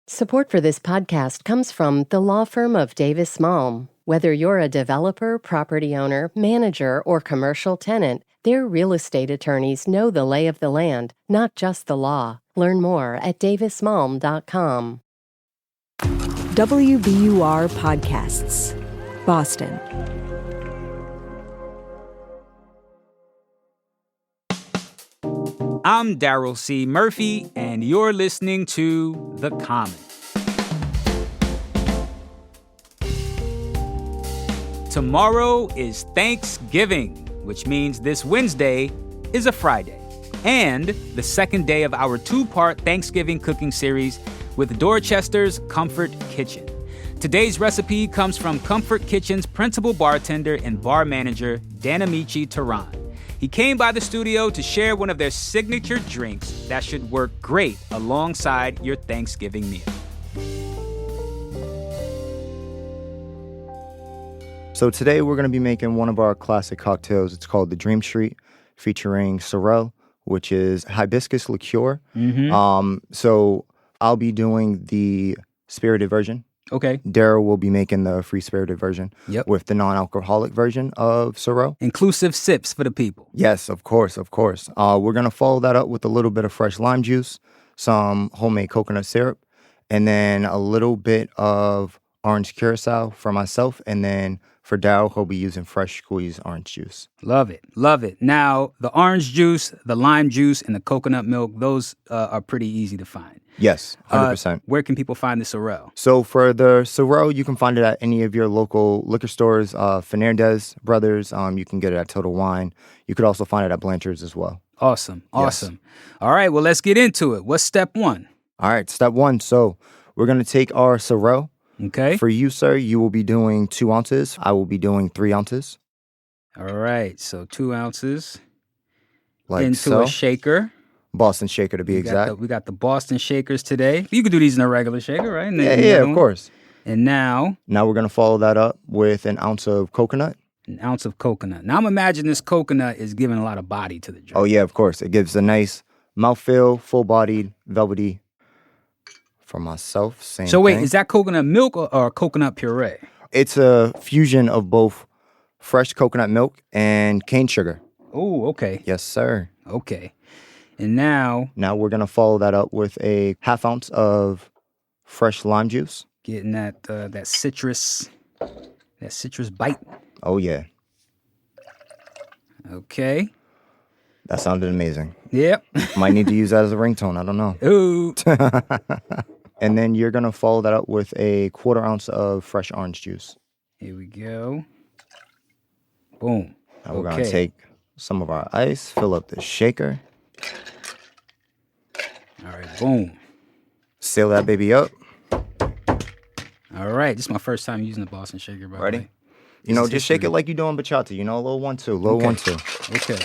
Support for this podcast comes from the law firm of Davis Malm. Whether you're a developer, property owner, manager, or commercial tenant, their real estate attorneys know the lay of the land, not just the law. Learn more at davismalm.com. WBUR Podcasts, Boston. I'm Daryl C. Murphy, and you're listening to The Common. Tomorrow is Thanksgiving, which means this Wednesday is a Friday, and the second day of our two-part Thanksgiving cooking series with Dorchester's Comfort Kitchen. Today's recipe comes from Comfort Kitchen's principal bartender and bar manager, Danameche Teron. He came by the studio to share one of their signature drinks that should work great alongside your Thanksgiving meal. So today we're going to be making one of our classic cocktails. It's called the Dream Street, featuring Sorel, which is hibiscus liqueur. So I'll be doing the spirited version. Okay. Daryl will be making the free-spirited version with the non-alcoholic version of Sorel. Inclusive sips for the people. Yes, of course. We're going to follow that up with a little bit of fresh lime juice, some homemade coconut syrup, and then a little bit of orange curaçao for myself. And then for Daryl, he'll be using fresh squeezed orange juice. Love it. Now, the orange juice, the lime juice, and the coconut milk, those are pretty easy to find. Yes, 100%. Where can people find the Sorel? So for the Sorel, you can find it at any of your local liquor stores, Fernandez Brothers. You can get it at Total Wine. You could also find it at Blanchard's as well. Awesome. Yes. All right, well, let's get into it. What's step one? All right, step one. So we're going to take our Sorel. Okay. For you, sir, you will be doing 2 ounces. I will be doing 3 ounces. All right, so 2 ounces Like into so. a shaker. Boston shaker to be exact. We got the Boston shakers today. You could do these in a regular shaker, right? Yeah, of course. And now we're going to follow that up with an ounce of coconut. An ounce of coconut. Now I'm imagining this coconut is giving a lot of body to the drink. Oh, yeah, of course. It gives a nice mouthfeel, full-bodied, velvety. For myself, same So wait, thing. is that coconut milk or coconut puree? It's a fusion of both fresh coconut milk and cane sugar. Oh, okay. Yes, sir. Okay. And now we're going to follow that up with a half ounce of fresh lime juice. getting that citrus bite. Oh, yeah. Okay. That sounded amazing. Yep. Might need to use that as a ringtone. I don't know. Ooh. And then you're going to follow that up with a 1/4 ounce of fresh orange juice. Here we go. Boom. Now we're going to take some of our ice, fill up the shaker. All right, boom. Seal that baby up. All right, this is my first time using the Boston shaker, by the Ready? way. You know, just shake it like you're doing bachata. You know, a little 1-2, little 1-2. Okay.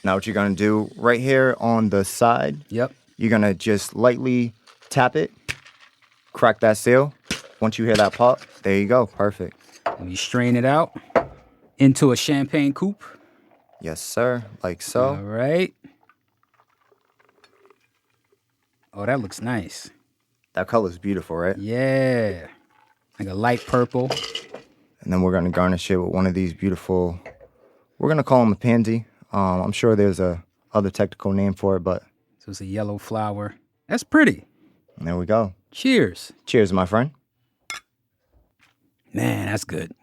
Now what you're going to do right here on the side, Yep. you're going to just lightly tap it, crack that seal. Once you hear that pop, there you go. Perfect. And you strain it out into a champagne coupe. Yes, sir. Like so. All right. Oh, that looks nice. That color's beautiful, right? Yeah. Like a light purple. And then we're going to garnish it with one of these beautiful, we're going to call them a pansy. I'm sure there's a other technical name for it, but. So it's a yellow flower. That's pretty. And there we go. Cheers. Cheers, my friend. Man, that's good.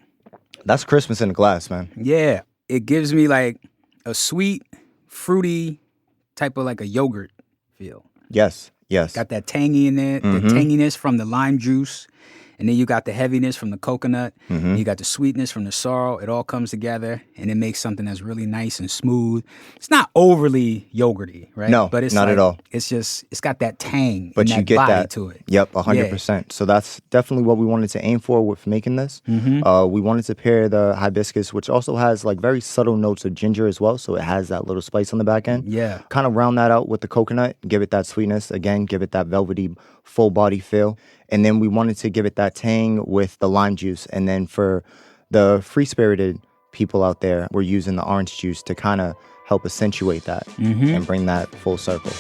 That's Christmas in a glass, man. Yeah. It gives me like a sweet, fruity type of like a yogurt feel. Yes, yes. Got that tangy in there, the tanginess from the lime juice. And then you got the heaviness from the coconut. You got the sweetness from the sorrel. It all comes together, and it makes something that's really nice and smooth. It's not overly yogurty, right? No, but it's not at all. It's just, it's got that tang But and you that get body that to it. Yep, 100%. So that's definitely what we wanted to aim for with making this. We wanted to pair the hibiscus, which also has like very subtle notes of ginger as well. So it has that little spice on the back end. Yeah. Kind of round that out with the coconut, give it that sweetness. Again, give it that velvety, full body feel. And then we wanted to give it that tang with the lime juice. And then for the free-spirited people out there, we're using the orange juice to kind of help accentuate that and bring that full circle.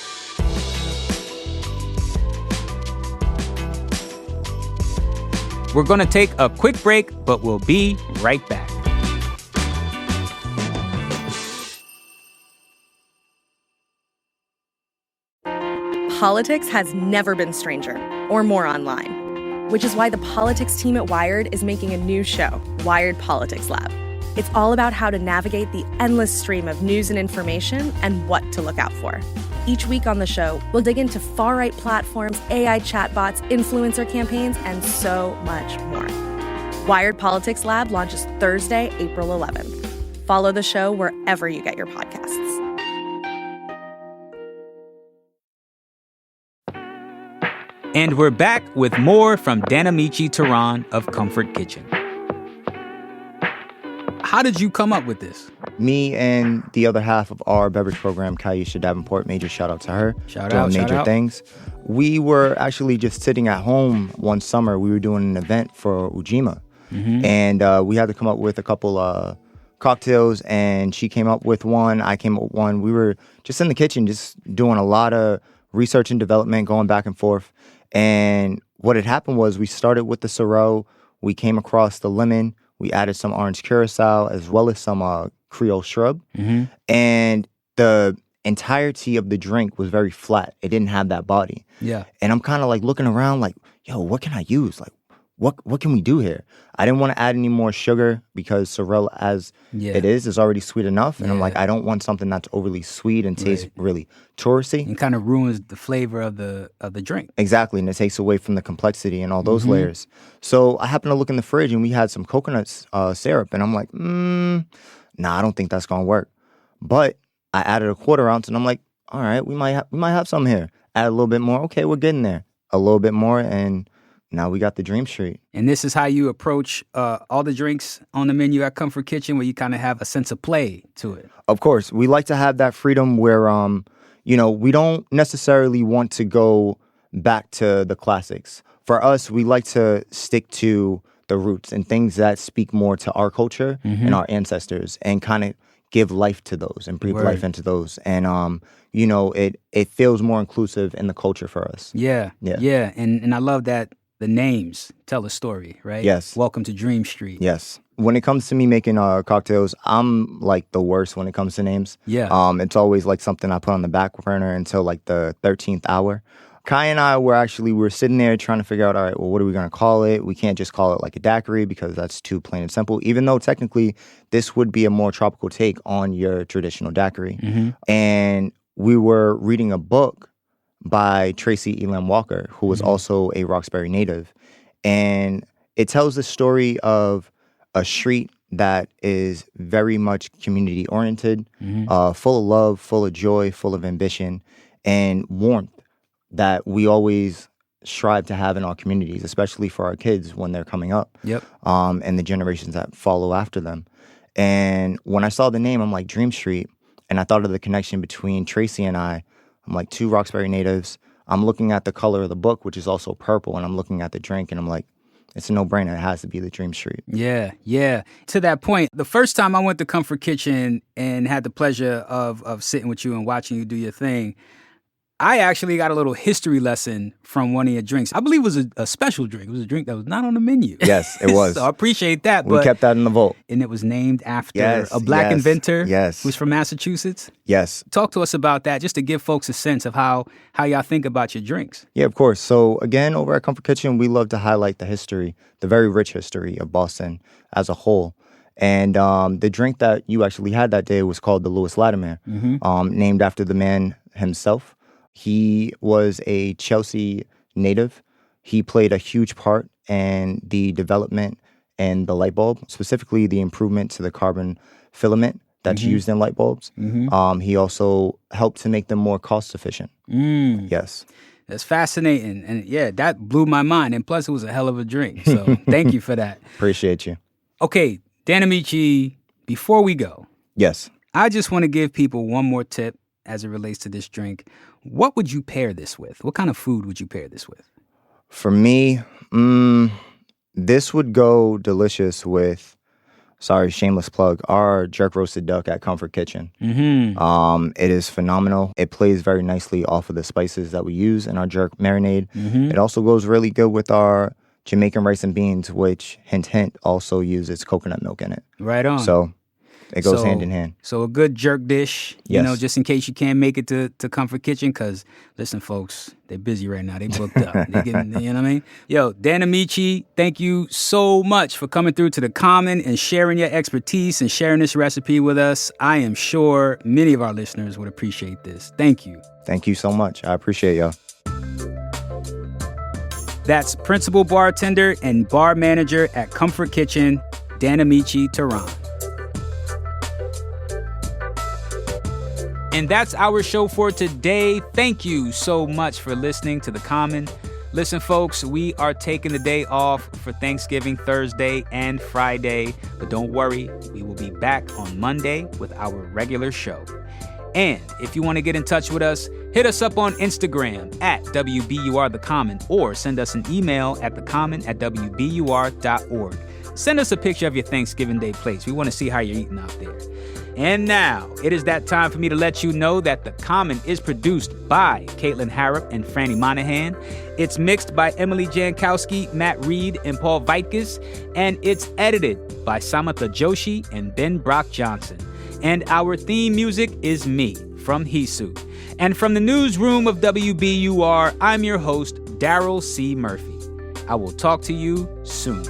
We're going to take a quick break, but we'll be right back. Politics has never been stranger or more online, which is why the politics team at Wired is making a new show, Wired Politics Lab. It's all about how to navigate the endless stream of news and information and what to look out for. Each week on the show, we'll dig into far-right platforms, AI chatbots, influencer campaigns, and so much more. Wired Politics Lab launches Thursday, April 11th. Follow the show wherever you get your podcasts. And we're back with more from Danameche Teron of Comfort Kitchen. How did you come up with this? Me and the other half of our beverage program, Kaisha Davenport, major shout out to her. Doing major things. We were actually just sitting at home one summer. We were doing an event for Ujima. And we had to come up with a couple cocktails, and she came up with one. I came up with one. We were just in the kitchen, just doing a lot of research and development, going back and forth. And what had happened was we started with the Sorel. We came across the lemon. We added some orange curaçao as well as some Creole Shrubb. And the entirety of the drink was very flat. It didn't have that body. Yeah. And I'm kind of like looking around like, yo, what can I use? Like, what can we do here? I didn't want to add any more sugar because Sorel as it is already sweet enough. And I'm like, I don't want something that's overly sweet and tastes really touristy. And kind of ruins the flavor of the drink. Exactly, and it takes away from the complexity and all those layers. So I happened to look in the fridge and we had some coconut syrup. And I'm like, nah, I don't think that's going to work. But I added a 1/4 ounce and I'm like, all right, we might have some here. Add a little bit more. Okay, we're getting there. A little bit more and now we got the Dream Street. And this is how you approach all the drinks on the menu at Comfort Kitchen, where you kind of have a sense of play to it. Of course. We like to have that freedom where, we don't necessarily want to go back to the classics. For us, we like to stick to the roots and things that speak more to our culture and our ancestors and kind of give life to those and breathe life into those. And, it feels more inclusive in the culture for us. Yeah. And I love that the names tell a story, right? Yes. Welcome to Dream Street. Yes. When it comes to me making cocktails, I'm like the worst when it comes to names. Yeah. It's always like something I put on the back burner until like the 13th hour. Kai and I were sitting there trying to figure out, all right, well, what are we going to call it? We can't just call it like a daiquiri because that's too plain and simple, even though technically this would be a more tropical take on your traditional daiquiri. And we were reading a book by Tracy Elam Walker, who was also a Roxbury native. And it tells the story of a street that is very much community-oriented, full of love, full of joy, full of ambition, and warmth that we always strive to have in our communities, especially for our kids when they're coming up, and the generations that follow after them. And when I saw the name, I'm like, Dream Street, and I thought of the connection between Tracy and I'm like 2 Roxbury natives. I'm looking at the color of the book, which is also purple, and I'm looking at the drink, and I'm like, it's a no-brainer. It has to be the Dream Street. Yeah. To that point, the first time I went to Comfort Kitchen and had the pleasure of sitting with you and watching you do your thing, I actually got a little history lesson from one of your drinks. I believe it was a special drink. It was a drink that was not on the menu. Yes, it was. So I appreciate that. We kept that in the vault. And it was named after a black inventor who's from Massachusetts. Yes. Talk to us about that, just to give folks a sense of how y'all think about your drinks. Yeah, of course. So again, over at Comfort Kitchen, we love to highlight the history, the very rich history of Boston as a whole. And the drink that you actually had that day was called the Louis Latimer, named after the man himself. He was a Chelsea native. He played a huge part in the development and the light bulb, specifically the improvement to the carbon filament that's used in light bulbs. He also helped to make them more cost efficient. Yes. That's fascinating. And yeah, that blew my mind. And plus, it was a hell of a drink. So thank you for that. Appreciate you. Okay, Danameche, before we go. Yes. I just want to give people one more tip as it relates to this drink. What would you pair this with? What kind of food would you pair this with? For me, this would go delicious with sorry, shameless plug, our jerk roasted duck at Comfort Kitchen. It is phenomenal. It plays very nicely off of the spices that we use in our jerk marinade. It also goes really good with our Jamaican rice and beans, which, hint, hint, also uses coconut milk in it. Right on. So it goes hand in hand. So a good jerk dish, you Yes. know, just in case you can't make it to Comfort Kitchen, because, listen, folks, they're busy right now. They booked up. They getting, you know what I mean? Yo, Danameche, thank you so much for coming through to The Common and sharing your expertise and sharing this recipe with us. I am sure many of our listeners would appreciate this. Thank you. Thank you so much. I appreciate y'all. That's principal bartender and bar manager at Comfort Kitchen, Danameche Teron. And that's our show for today. Thank you so much for listening to The Common. Listen, folks, we are taking the day off for Thanksgiving Thursday and Friday. But don't worry, we will be back on Monday with our regular show. And if you want to get in touch with us, hit us up on Instagram at WBUR-TheCommon or send us an email at thecommon@wbur.org. Send us a picture of your Thanksgiving Day plates. We want to see how you're eating out there. And now, it is that time for me to let you know that The Common is produced by Caitlin Harrop and Franny Monahan. It's mixed by Emily Jankowski, Matt Reed, and Paul Vaitkes. And it's edited by Samatha Joshi and Ben Brock Johnson. And our theme music is Me, from Hisu. And from the newsroom of WBUR, I'm your host, Daryl C. Murphy. I will talk to you soon.